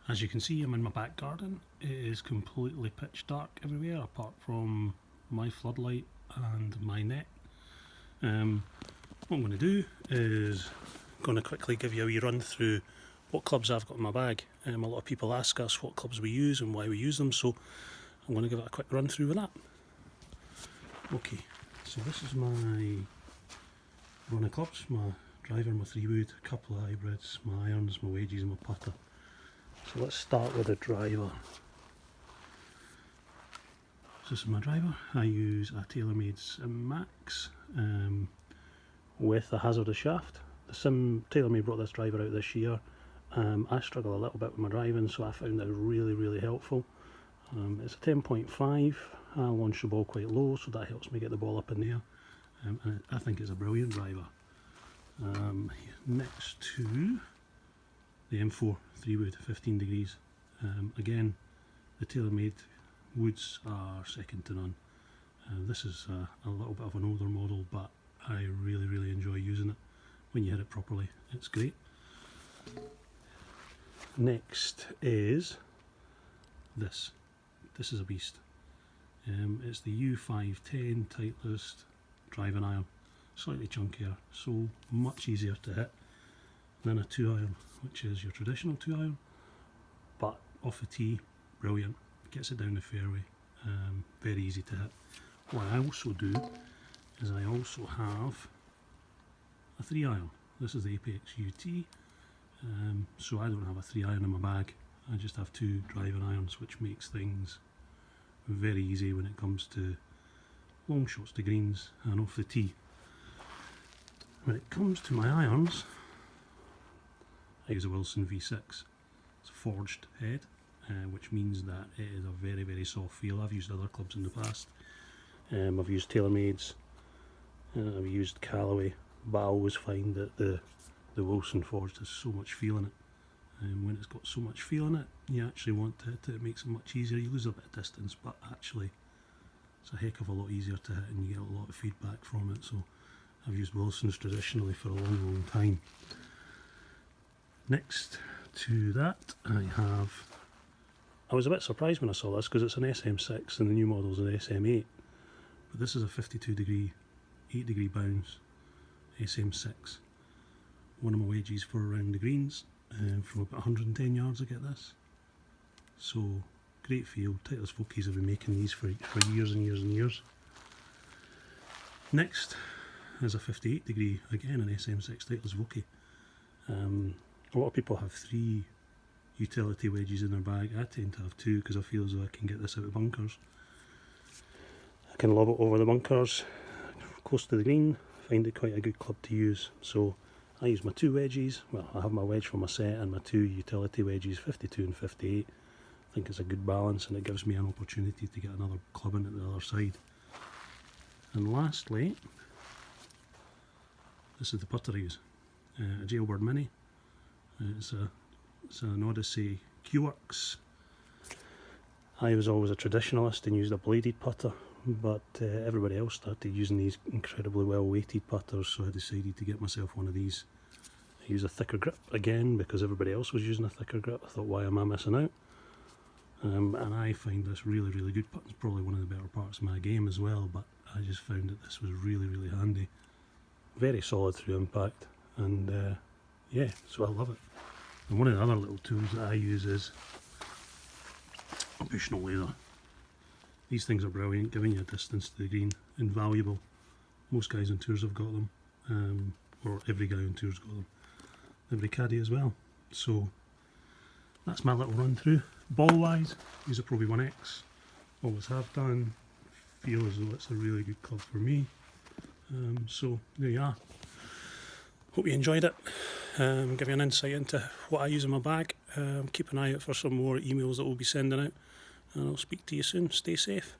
As you can see, I'm in my back garden. It is completely pitch dark everywhere apart from my floodlight and my net. What I'm going to do is going to quickly give you a wee run through what clubs I've got in my bag. A lot of people ask us what clubs we use and why we use them, so I'm going to give it a quick run through with that. Okay, so this is my runner clubs, my driver, my 3-wood, a couple of hybrids, my irons, my wedges and my putter. So let's start with the driver. So this is my driver. I use a TaylorMade Sim Max with a hazardous shaft. The TaylorMade brought this driver out this year. I struggle a little bit with my driving, so I found it really helpful. It's a 10.5. I launch the ball quite low, so that helps me get the ball up in the air. And I think it's a brilliant driver. Next to the M4 3-wood 15 degrees. Again, the TaylorMade woods are second to none. This is a little bit of an older model, but I really enjoy using it. When you hit it properly, it's great. Next is this. This is a beast. It's the U510 Titleist driving iron. Slightly chunkier, so much easier to hit than a 2-iron, which is your traditional 2-iron, but off the tee, brilliant. Gets it down the fairway, very easy to hit. What I also do is I also have a 3-iron. This is the Apex UT, so I don't have a 3-iron in my bag. I just have 2 driving irons, which makes things very easy when it comes to long shots to greens and off the tee. When it comes to my irons, I use a Wilson V6. It's a forged head, which means that it is a very soft feel. I've used other clubs in the past. I've used TaylorMade's, I've used Callaway, but I always find that the Wilson forged has so much feel in it. And when it's got so much feel in it, you actually want to hit it. It makes it much easier. You lose a bit of distance, but actually it's a heck of a lot easier to hit, and you get a lot of feedback from it. So I've used Wilsons traditionally for a long time. Next to that, I was a bit surprised when I saw this because it's an SM6 and the new model's an SM8, but this is a 52 degree, 8 degree bounce SM6. One of my wedges for around the greens, from about 110 yards I get this. So great feel. Titleist Vokeys have been making these for years and years. Next is a 58 degree, again an SM6 Titleist Vokey. A lot of people have 3 utility wedges in their bag. I tend to have 2 because I feel as though I can get this out of bunkers. I can lob it over the bunkers, close to the green. I find it quite a good club to use. So I use my 2 wedges. Well, I have my wedge for my set and my 2 utility wedges, 52 and 58. I think it's a good balance, and it gives me an opportunity to get another club in at the other side. And lastly, this is the putter I use. A Jailbird Mini. It's an Odyssey Q-Works. I was always a traditionalist and used a bladed putter, but everybody else started using these incredibly well weighted putters, so I decided to get myself one of these. I use a thicker grip again because everybody else was using a thicker grip. I thought, why am I missing out? And I find this really good. It's probably one of the better parts of my game as well, but I just found that this was really handy. Very solid through impact, and yeah, so I love it. And one of the other little tools that I use is a Bushnell laser. These things are brilliant, giving you a distance to the green, invaluable. Most guys on tours have got them, or every guy on tour's got them. Every caddy as well. So that's my little run through. Ball wise, use a Pro V1X. Always have done. Feel as though it's a really good club for me. So there you are. Hope you enjoyed it. Give you an insight into what I use in my bag. Keep an eye out for some more emails that we'll be sending out, and I'll speak to you soon. Stay safe.